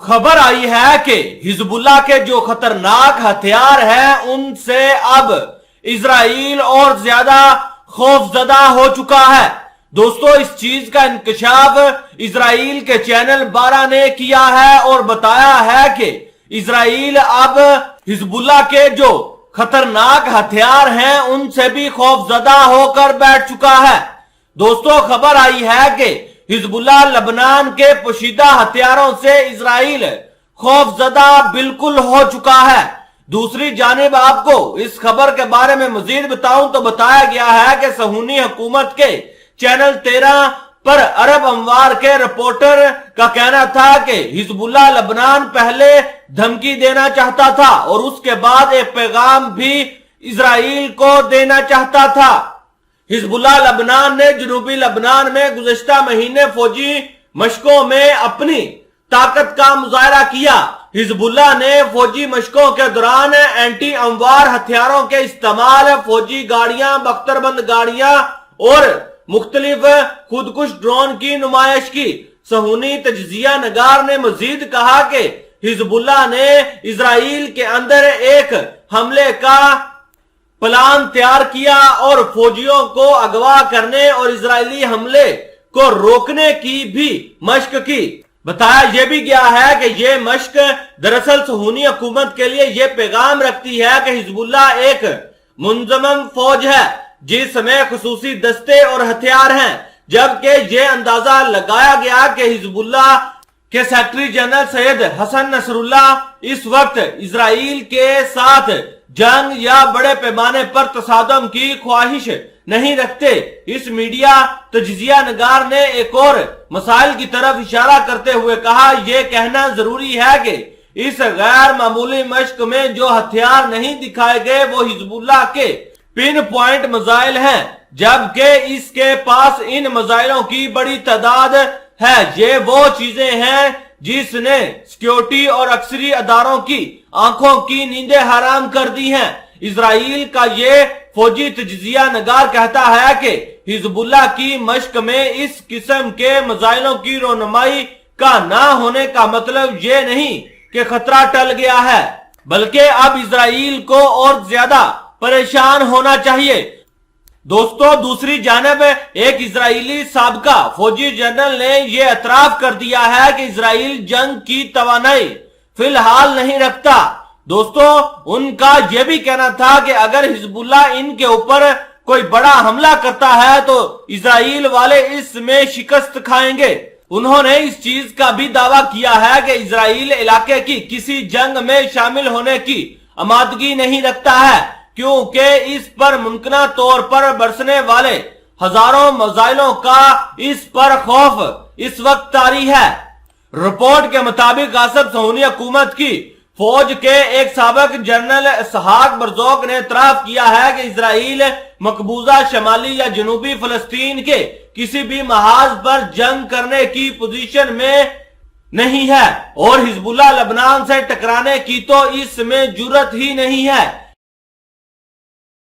खबर आई है कि हिजबुल्लाह के जो खतरनाक हथियार हैं उनसे अब इजराइल और ज्यादा खौफजदा हो चुका है। दोस्तों, इस चीज का इंकशाफ इजराइल के चैनल 12 ने किया है और बताया है कि इजराइल अब हिजबुल्लाह के जो खतरनाक हथियार हैं उनसे भी खौफजदा होकर बैठ चुका है। दोस्तों, खबर आई है कि हिजबुल्लाह लबनान के पोशीदा हथियारों से इजराइल खौफजदा बिल्कुल हो चुका है। दूसरी जानिब आपको इस खबर के बारे में मजीद बताऊं तो बताया गया है कि सहूनी हुकूमत के चैनल 13 पर अरब अमवार के रिपोर्टर का कहना था कि हिजबुल्लाह लबनान पहले धमकी देना चाहता था और उसके बाद एक पैगाम भी इजराइल को देना चाहता था। हिजबुल्लाह लबनान ने जनूबी लबनान में गुज़श्ता महीने फौजी मशकों में अपनी ताकत का मुजाहरा किया। हिजबुल्लाह ने फौजी मशकों के दौरान एंटी अमवार हथियारों के इस्तेमाल, फौजी गाड़ियां, बख्तरबंद गाड़ियां और मुख्तलिफ खुदकुश ड्रोन की नुमाइश की। सहूनी तजजिया नगार ने मजीद कहा कि हिजबुल्लाह ने इजराइल के अंदर एक हमले का प्लान तैयार किया और फौजियों को अगवा करने और इजरायली हमले को रोकने की भी मशक की। बताया यह भी गया है कि यह मशक दरअसल सहूनी हुकूमत के लिए यह पैगाम रखती है कि हिजबुल्लाह एक मुंजमम फौज है जिसमें खुसूसी दस्ते और हथियार हैं, जबकि यह अंदाजा लगाया गया कि हिजबुल्लाह के secretary general Sayyed Hassan Nasrallah इस वक्त इजराइल के साथ जंग या बड़े पैमाने पर तसादम की ख्वाहिश नहीं रखते। इस मीडिया तजजिया नगार ने एक और मसाइल की तरफ इशारा करते हुए कहा, यह कहना जरूरी है कि इस गैर मामूली मशक में जो हथियार नहीं दिखाए गए वो हिजबुल्लाह के पिन पॉइंट मजाइल हैं, जबकि इसके पास इन मजाइलों की बड़ी तादाद है। ये वो चीजें हैं जिसने सिक्योरिटी और अक्सरी अदारों की आंखों की नींदें हराम कर दी हैं। इजराइल का ये फौजी तजजिया नगार कहता है कि हिजबुल्लाह की मशक में इस किस्म के मजाइलों की रोनमाई का ना होने का मतलब ये नहीं कि खतरा टल गया है, बल्कि अब इजराइल को और ज्यादा परेशान होना चाहिए। दोस्तों, दूसरी जानब एक इजरायली साबका फौजी जनरल ने यह एतराफ कर दिया है कि इजराइल जंग की तवानाई फिलहाल नहीं रखता। दोस्तों, उनका यह भी कहना था कि अगर हिजबुल्लाह इनके ऊपर कोई बड़ा हमला करता है तो इजराइल वाले इसमें शिकस्त खाएंगे। उन्होंने इस चीज का भी दावा किया है कि इजराइल इलाके की किसी जंग में शामिल होने की आमादगी नहीं रखता है, क्योंकि इस पर मुमकिना तौर पर बरसने वाले हजारों मजाइलों का इस पर खौफ इस वक्त तारी है। रिपोर्ट के मुताबिक आसफ सहूनी हुकूमत की फौज के एक साबिक जनरल इसहाक बरजोक ने इतराफ किया है कि इजराइल मकबूजा शमाली या जनूबी फलस्तीन के किसी भी महाज पर जंग करने की पोजीशन में नहीं है और हिजबुल्लाह लबनान से टकराने की तो इसमें जुर्रत ही नहीं है।